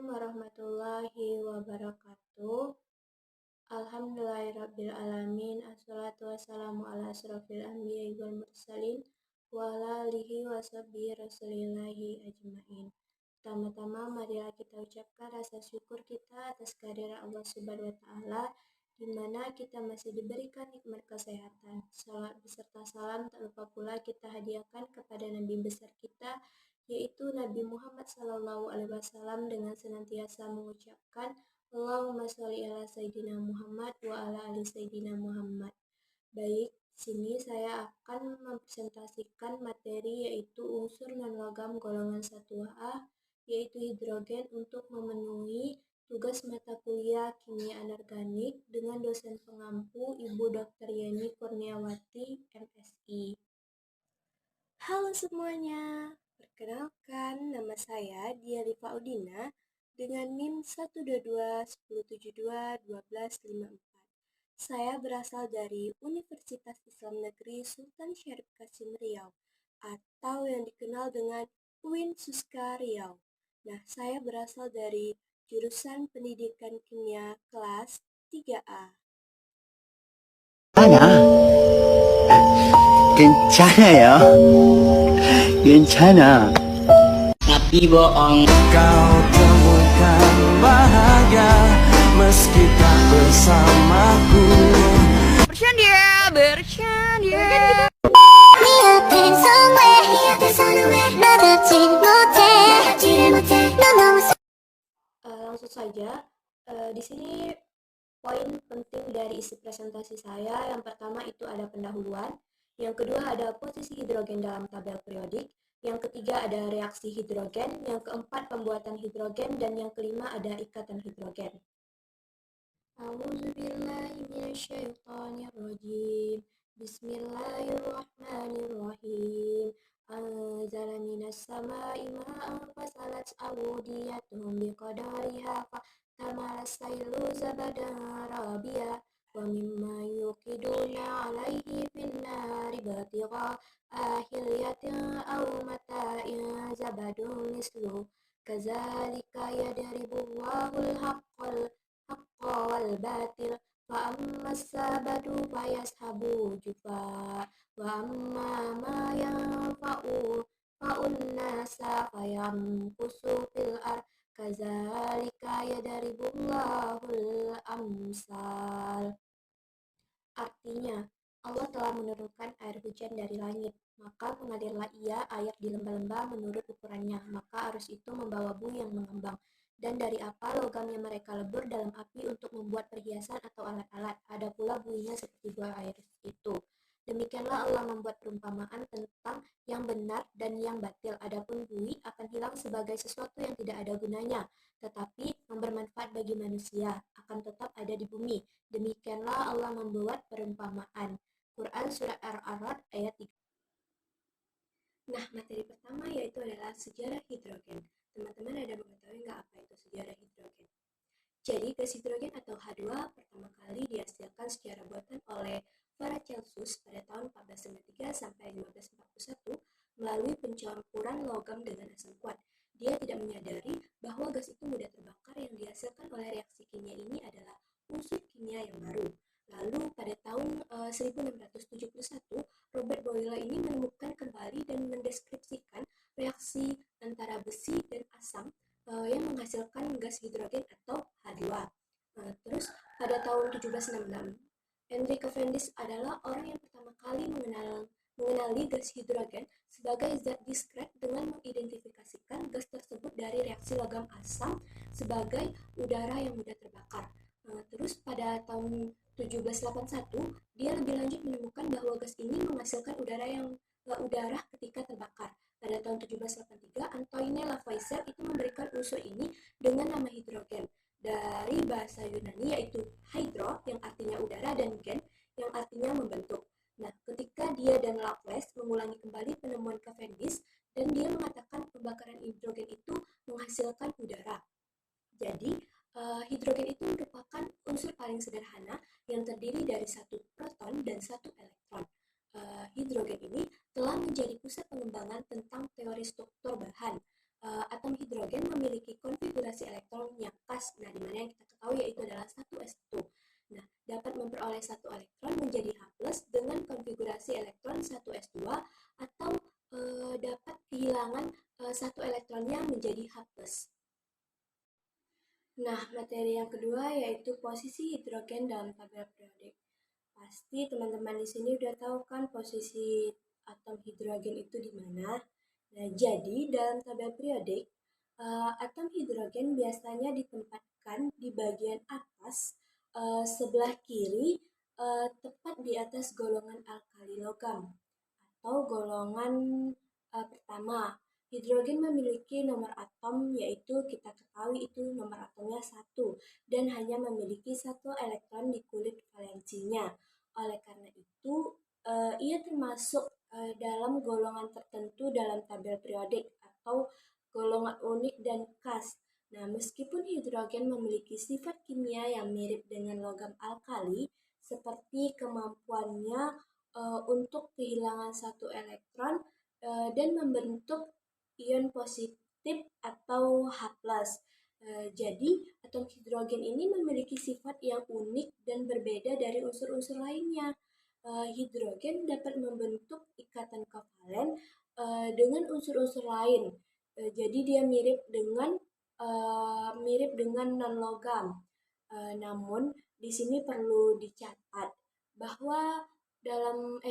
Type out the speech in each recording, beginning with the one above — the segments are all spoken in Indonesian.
Assalamualaikum warahmatullahi wabarakatuh. Alhamdulillahirrabbilalamin. Assalatu wassalamu ala asrofil anbiya'i wal mursalin wa ala alihi wa sahbihi rasulillahi ajma'in. Pertama-tama marilah kita ucapkan rasa syukur kita atas kehadiran Allah Subhanahu wa taala di mana kita masih diberikan nikmat kesehatan. Salat beserta salam tak lupa pula kita hadiahkan kepada nabi besar kita yaitu Nabi Muhammad SAW dengan senantiasa mengucapkan Allahumma sholli ala Sayyidina Muhammad wa ala ali Sayyidina Muhammad. Baik, sini saya akan mempresentasikan materi yaitu unsur non-logam golongan 1A yaitu hidrogen untuk memenuhi tugas mata kuliah kimia anorganik dengan dosen pengampu Ibu Dr. Yeni Kurniawati, MSI. Halo semuanya, perkenalkan nama saya Dia Rifa Udina dengan NIM 122-1072-1254. Saya berasal dari Universitas Islam Negeri Sultan Syarif Qasim Riau atau yang dikenal dengan UIN Suska Riau. Nah, saya berasal dari jurusan Pendidikan Kimia kelas 3A. 괜찮아, 괜찮아요. 괜찮아. Tapi bohong. Kau temukan bahagia meski tak bersamaku. Bercanda, bercanda. Langsung saja, di sini poin penting dari isi presentasi saya. Yang pertama itu ada pendahuluan, yang kedua ada posisi hidrogen dalam tabel periodik, yang ketiga ada reaksi hidrogen, yang keempat pembuatan hidrogen, dan yang kelima ada ikatan hidrogen. A'udzubillahiminasyaitonirrajim. Bismillahirrahmanirrahim. Anzala minas sama'i ma'an fasalat awdiyatuhum biqadariha fatamalas sailu zabadan rabiya wa mimma yuqiduna alaihi finnari batigha ahilyatin aw mata'in zabadun mislu kazalika yadribullahu al-haqqa wal batil wa amma sabadu fayashabu jufa wa amma ma yanfa'u fa'unnasa fayamkusu fil ar kazalika yadribullahul amsal. Artinya, Allah telah menurunkan air hujan dari langit, maka mengalirlah ia air di lembah-lembah menurut ukurannya, maka arus itu membawa buih yang mengembang. Dan dari apa logamnya mereka lebur dalam api untuk membuat perhiasan atau alat-alat, ada pula buihnya seperti buah air itu. Demikianlah Allah membuat perumpamaan tentang yang benar dan yang batil. Adapun buih akan hilang sebagai sesuatu yang tidak ada gunanya, tetapi yang bermanfaat bagi manusia akan tetap ada di bumi. Demikianlah Allah membuat perumpamaan. Quran Surat Ar-Ra'd ayat 3. Nah, materi pertama yaitu adalah sejarah hidrogen. Teman-teman ada mengetahui nggak apa itu sejarah hidrogen? Jadi, gas hidrogen atau H2 pertama kali dihasilkan secara buatan oleh Paracelsus pada tahun 1493 sampai 1541 melalui pencampuran logam dengan asam kuat. Dia tidak menyadari bahwa gas itu mudah terbakar. Yang dihasilkan oleh reaksi kimia ini adalah unsur kimia yang baru. Lalu pada tahun 1671, Robert Boyle ini menemukan kembali dan mendeskripsikan reaksi antara besi dan asam yang menghasilkan gas hidrogen atau H2. Terus pada tahun 1766, Henry Cavendish adalah orang yang pertama kali mengenali gas hidrogen sebagai zat diskret dengan mengidentifikasikan gas tersebut dari reaksi logam asam sebagai udara yang mudah terbakar. Terus pada tahun 1781, dia lebih lanjut menemukan bahwa gas ini menghasilkan udara ketika terbakar. Pada tahun 1783, Antoine Lavoisier itu memberikan unsur ini dengan nama hidrogen dari bahasa Yunani yaitu hydro yang artinya udara dan gen yang artinya membentuk. Nah, ketika dia dan Laplace mengulangi kembali penemuan Cavendish dan dia mengatakan pembakaran hidrogen itu menghasilkan udara. Jadi, hidrogen itu merupakan unsur paling sederhana yang terdiri dari satu proton dan satu elektron. Hidrogen ini telah menjadi pusat pengembangan tentang teori struktur bahan. atom hidrogen memiliki konfigurasi elektron yang khas, nah dimana yang kita ketahui yaitu adalah 1s1. Nah, dapat memperoleh satu elektron menjadi H+ dengan konfigurasi elektron 1s2 atau dapat kehilangan satu elektronnya menjadi H+. Nah, materi yang kedua yaitu posisi hidrogen dalam tabel periodik. Pasti teman-teman di sini udah tahu kan posisi atom hidrogen itu di mana. Nah, jadi dalam tabel periodik, atom hidrogen biasanya ditempatkan di bagian atas sebelah kiri, tepat di atas golongan alkali logam atau golongan pertama. Hidrogen memiliki nomor atom yaitu kita ketahui itu nomor atomnya 1 dan hanya memiliki satu elektron di kulit valensinya. Oleh karena itu, ia termasuk dalam golongan tertentu dalam tabel periodik atau golongan unik dan khas. Nah, meskipun hidrogen memiliki sifat kimia yang mirip dengan logam alkali, seperti kemampuannya untuk kehilangan satu elektron dan membentuk ion positif atau H+. Jadi, atom hidrogen ini memiliki sifat yang unik dan berbeda dari unsur-unsur lainnya. Hidrogen dapat membentuk ikatan kovalen dengan unsur-unsur lain. Jadi dia mirip dengan non-logam. Namun di sini perlu dicatat bahwa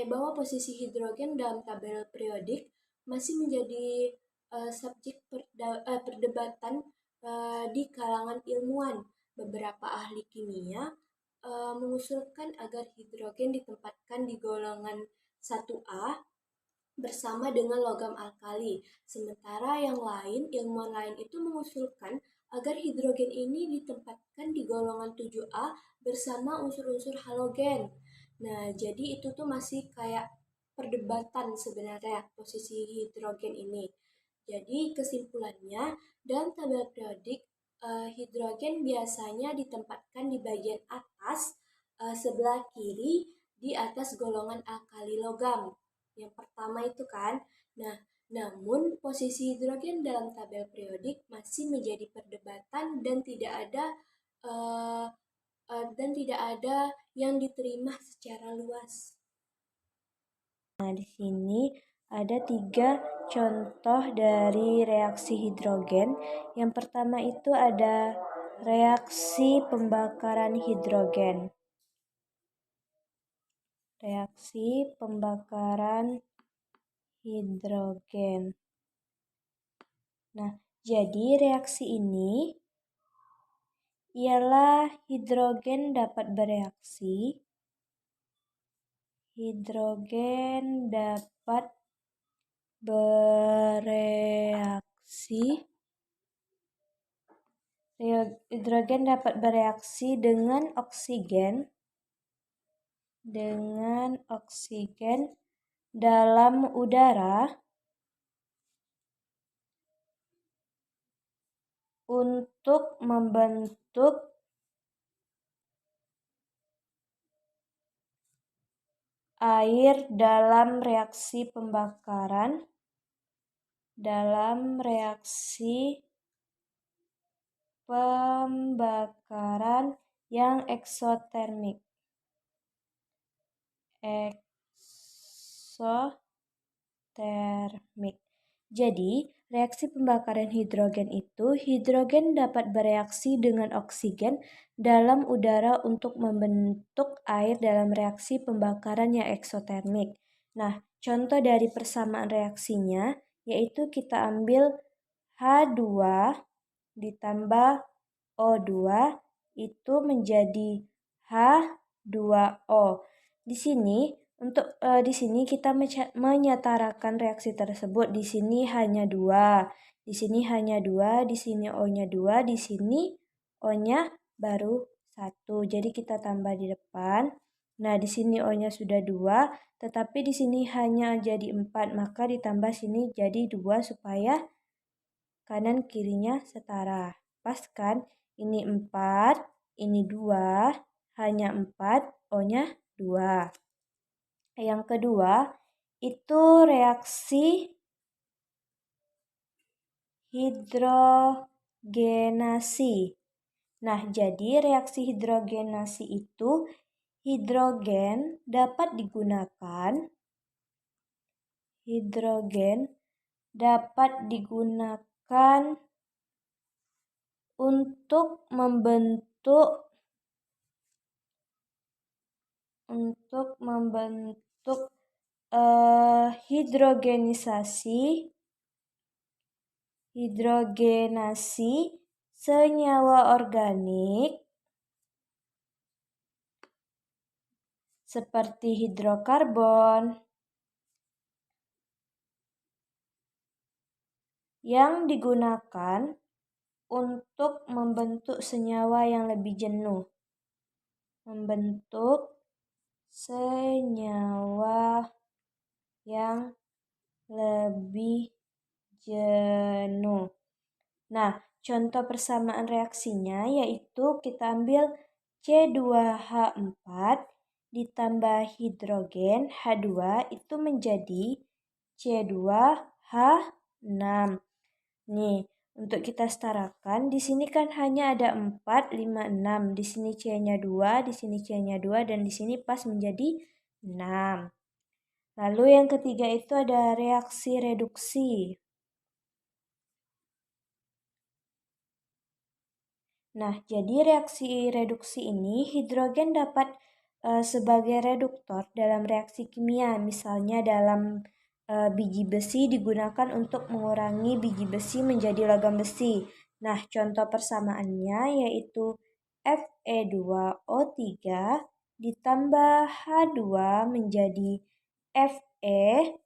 bahwa posisi hidrogen dalam tabel periodik masih menjadi subjek perdebatan di kalangan ilmuwan. Beberapa ahli kimia mengusulkan agar hidrogen ditempatkan di golongan 1A bersama dengan logam alkali. Sementara yang lain, ilmuwan lain itu mengusulkan agar hidrogen ini ditempatkan di golongan 7A bersama unsur-unsur halogen. Nah, jadi itu tuh masih kayak perdebatan sebenarnya posisi hidrogen ini. Jadi kesimpulannya, dalam tabel periodik, hidrogen biasanya ditempatkan di bagian atas sebelah kiri di atas golongan alkali logam. Yang pertama itu kan. Nah, namun posisi hidrogen dalam tabel periodik masih menjadi perdebatan dan tidak ada yang diterima secara luas. Nah, di sini ada 3 contoh dari reaksi hidrogen. Yang pertama itu ada reaksi pembakaran hidrogen. Reaksi pembakaran hidrogen. Nah, jadi reaksi ini ialah hidrogen dapat bereaksi. Hidrogen dapat bereaksi dengan oksigen dalam udara untuk membentuk air dalam reaksi pembakaran yang eksotermik. Jadi, reaksi pembakaran hidrogen itu, hidrogen dapat bereaksi dengan oksigen dalam udara untuk membentuk air dalam reaksi pembakaran yang eksotermik. Nah, contoh dari persamaan reaksinya yaitu kita ambil H2 ditambah O2 itu menjadi H2O. Di sini kita menyetarakan reaksi tersebut. Di sini hanya 2, di sini hanya 2, di sini O-nya 2, di sini O-nya baru 1. Jadi kita tambah di depan. Nah, di sini O-nya sudah 2, tetapi di sini hanya jadi 4, maka ditambah sini jadi 2 supaya kanan kirinya setara. Pas kan? Ini 4, ini 2, hanya 4, O-nya 2. Yang kedua, itu reaksi hidrogenasi. Nah, jadi reaksi hidrogenasi itu hidrogen dapat digunakan untuk membentuk hidrogenasi senyawa organik seperti hidrokarbon yang digunakan untuk membentuk senyawa yang lebih jenuh. Nah, contoh persamaan reaksinya yaitu kita ambil C2H4 ditambah hidrogen H2 itu menjadi C2H6. Nih, untuk kita setarakan, di sini kan hanya ada 4, 5, 6. Di sini C-nya 2, di sini C-nya 2, dan di sini pas menjadi 6. Lalu yang ketiga itu ada reaksi reduksi. Nah, jadi reaksi reduksi ini hidrogen dapat sebagai reduktor dalam reaksi kimia. Misalnya dalam biji besi digunakan untuk mengurangi biji besi menjadi logam besi. Nah, contoh persamaannya yaitu Fe2O3 ditambah H2 menjadi Fe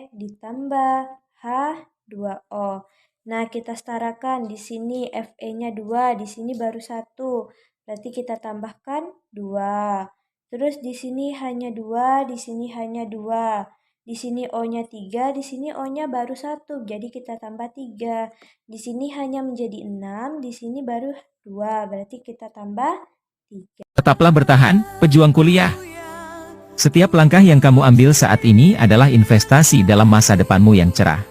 ditambah H2O. Nah, kita setarakan di sini Fe-nya 2, di sini baru 1. Berarti kita tambahkan 2. Terus di sini hanya 2, di sini hanya 2. Di sini O-nya 3, di sini O-nya baru 1. Jadi kita tambah 3. Di sini hanya menjadi 6, di sini baru 2. Berarti kita tambah 3. Tetaplah bertahan, pejuang kuliah. Setiap langkah yang kamu ambil saat ini adalah investasi dalam masa depanmu yang cerah.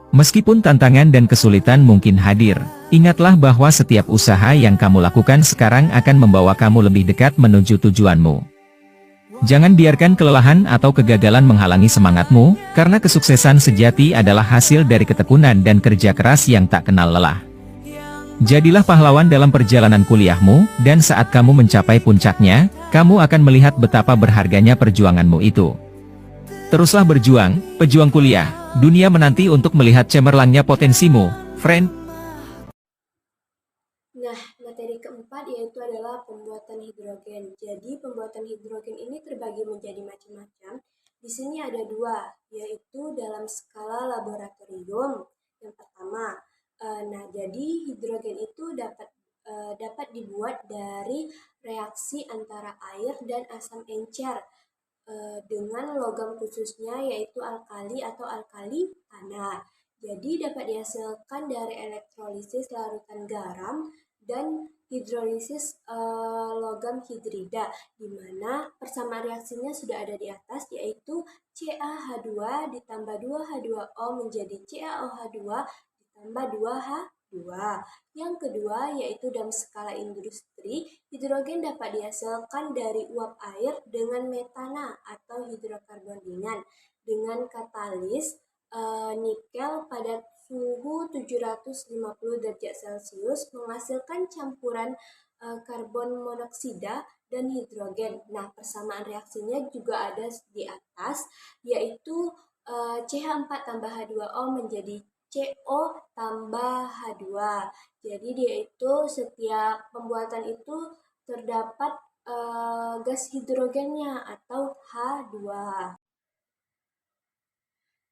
Meskipun tantangan dan kesulitan mungkin hadir, ingatlah bahwa setiap usaha yang kamu lakukan sekarang akan membawa kamu lebih dekat menuju tujuanmu. Jangan biarkan kelelahan atau kegagalan menghalangi semangatmu, karena kesuksesan sejati adalah hasil dari ketekunan dan kerja keras yang tak kenal lelah. Jadilah pahlawan dalam perjalanan kuliahmu, dan saat kamu mencapai puncaknya, kamu akan melihat betapa berharganya perjuanganmu itu. Teruslah berjuang, pejuang kuliah. Dunia menanti untuk melihat cemerlangnya potensimu, friend. Nah, materi keempat yaitu adalah pembuatan hidrogen. Jadi, pembuatan hidrogen ini terbagi menjadi macam-macam. Di sini ada 2, yaitu dalam skala laboratorium. Yang pertama, jadi hidrogen itu dapat dibuat dari reaksi antara air dan asam encer dengan logam khususnya yaitu alkali atau alkali tanah. Jadi dapat dihasilkan dari elektrolisis larutan garam dan hidrolisis logam hidrida, di mana persamaan reaksinya sudah ada di atas yaitu CaH2 ditambah 2H2O menjadi CaOH2 ditambah 2H2. Yang kedua yaitu dalam skala industri, hidrogen dapat dihasilkan dari uap air dengan metana atau hidrokarbon ringan dengan katalis nikel pada suhu 750 derajat Celcius menghasilkan campuran karbon monoksida dan hidrogen. Nah, persamaan reaksinya juga ada di atas, yaitu CH4 tambah H2O menjadi CO tambah H2. Jadi dia itu setiap pembuatan itu terdapat gas hidrogennya atau H2.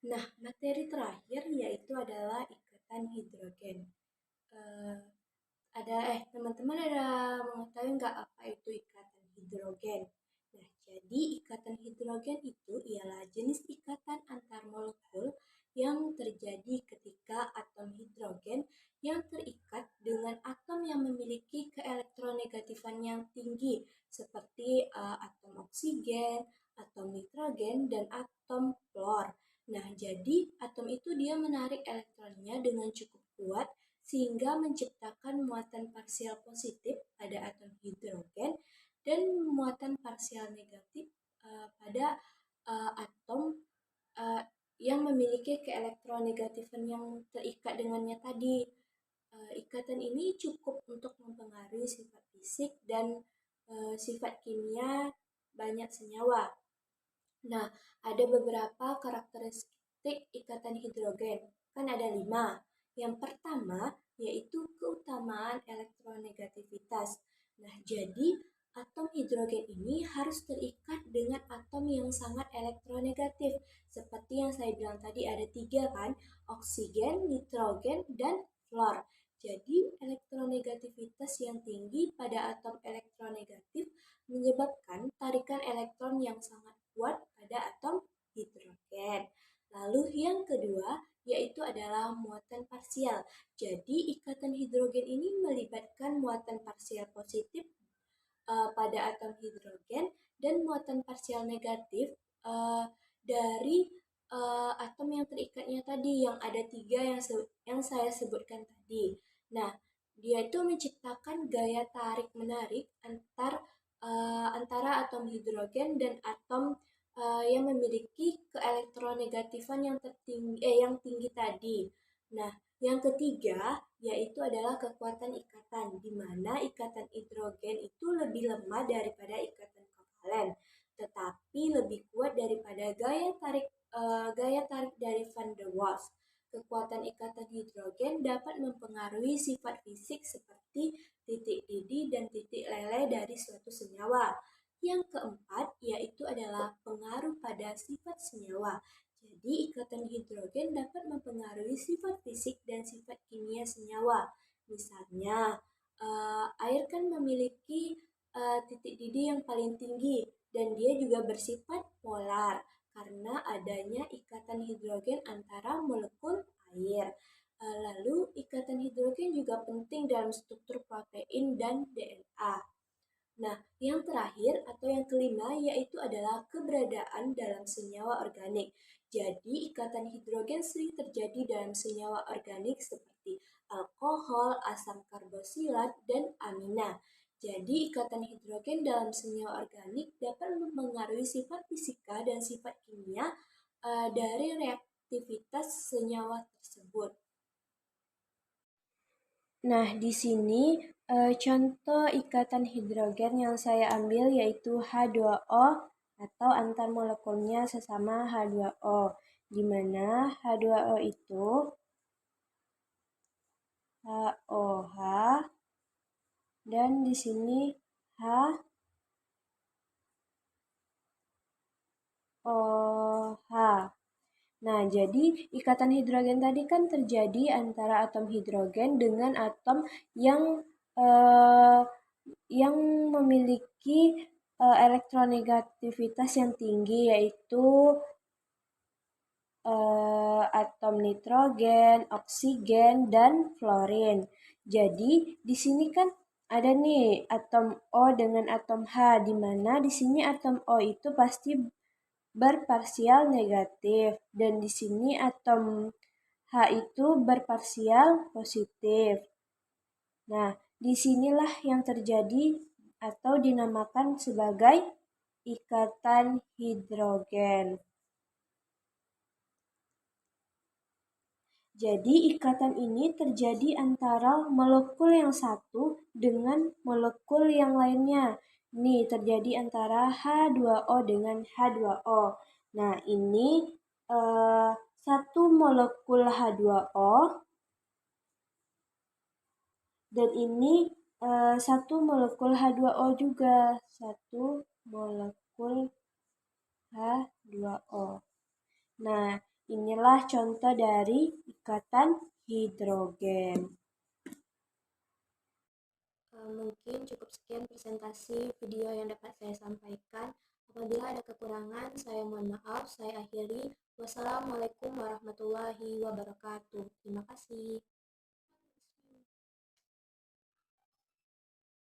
Nah, materi terakhir yaitu adalah ikatan hidrogen. Teman-teman ada mengetahui nggak apa itu ikatan hidrogen? Nah, jadi ikatan hidrogen itu ialah jenis ikatan antar molekul yang terjadi ketika atom hidrogen yang terikat dengan atom yang memiliki keelektronegatifan yang tinggi seperti atom oksigen, atom nitrogen, dan atom klor. Nah, jadi atom itu dia menarik elektronnya dengan cukup kuat sehingga menciptakan muatan parsial positif pada atom hidrogen dan muatan parsial negatif pada atom uh, yang memiliki keelektronegatifan yang terikat dengannya tadi. Ikatan ini cukup untuk mempengaruhi sifat fisik dan sifat kimia banyak senyawa. Nah, ada beberapa karakteristik ikatan hidrogen. Kan ada 5. Yang pertama yaitu keutamaan elektronegativitas. Nah, jadi atom hidrogen ini harus terikat dengan atom yang sangat elektronegatif. Seperti yang saya bilang tadi ada 3 kan, oksigen, nitrogen, dan fluor. Jadi elektronegativitas yang tinggi pada atom elektronegatif menyebabkan tarikan elektron yang sangat kuat pada atom hidrogen. Lalu yang kedua yaitu adalah muatan parsial. Jadi ikatan hidrogen ini melibatkan muatan parsial positif pada atom hidrogen dan muatan parsial negatif dari atom yang terikatnya tadi yang ada 3 yang saya sebutkan tadi. Nah, dia itu menciptakan gaya tarik menarik antara atom hidrogen dan atom yang memiliki keelektronegatifan yang tinggi tadi. Nah, yang ketiga yaitu adalah kekuatan ikatan, di mana ikatan hidrogen itu lebih lemah daripada ikatan kovalen, tetapi lebih kuat daripada gaya tarik dari van der Waals. Kekuatan ikatan hidrogen dapat mempengaruhi sifat fisik seperti titik didih dan titik leleh dari suatu senyawa. Yang keempat yaitu adalah pengaruh pada sifat senyawa. Jadi ikatan hidrogen dapat mempengaruhi sifat fisik dan sifat kimia senyawa. Misalnya, air kan memiliki titik didih yang paling tinggi dan dia juga bersifat polar karena adanya ikatan hidrogen antara molekul air. Lalu ikatan hidrogen juga penting dalam struktur protein dan DNA. Nah, yang terakhir atau yang kelima yaitu adalah keberadaan dalam senyawa organik. Jadi, ikatan hidrogen sering terjadi dalam senyawa organik seperti alkohol, asam karbosilat, dan amina. Jadi, ikatan hidrogen dalam senyawa organik dapat mempengaruhi sifat fisika dan sifat kimia dari reaktivitas senyawa tersebut. Nah, di sini contoh ikatan hidrogen yang saya ambil yaitu H2O atau antar molekulnya sesama H2O, di mana H2O itu HOH dan di sini HOH. Nah, jadi ikatan hidrogen tadi kan terjadi antara atom hidrogen dengan atom yang memiliki elektronegativitas yang tinggi yaitu atom nitrogen, oksigen, dan fluorin. Jadi di sini kan ada nih atom O dengan atom H, di mana di sini atom O itu pasti berparsial negatif dan di sini atom H itu berparsial positif. Nah, disinilah yang terjadi atau dinamakan sebagai ikatan hidrogen. Jadi ikatan ini terjadi antara molekul yang satu dengan molekul yang lainnya. Ini terjadi antara H2O dengan H2O. Nah, ini satu molekul H2O dan ini satu molekul H2O juga. Satu molekul H2O. Nah, inilah contoh dari ikatan hidrogen. Mungkin cukup sekian presentasi video yang dapat saya sampaikan. Apabila ada kekurangan, saya mohon maaf. Saya akhiri. Wassalamualaikum warahmatullahi wabarakatuh. Terima kasih.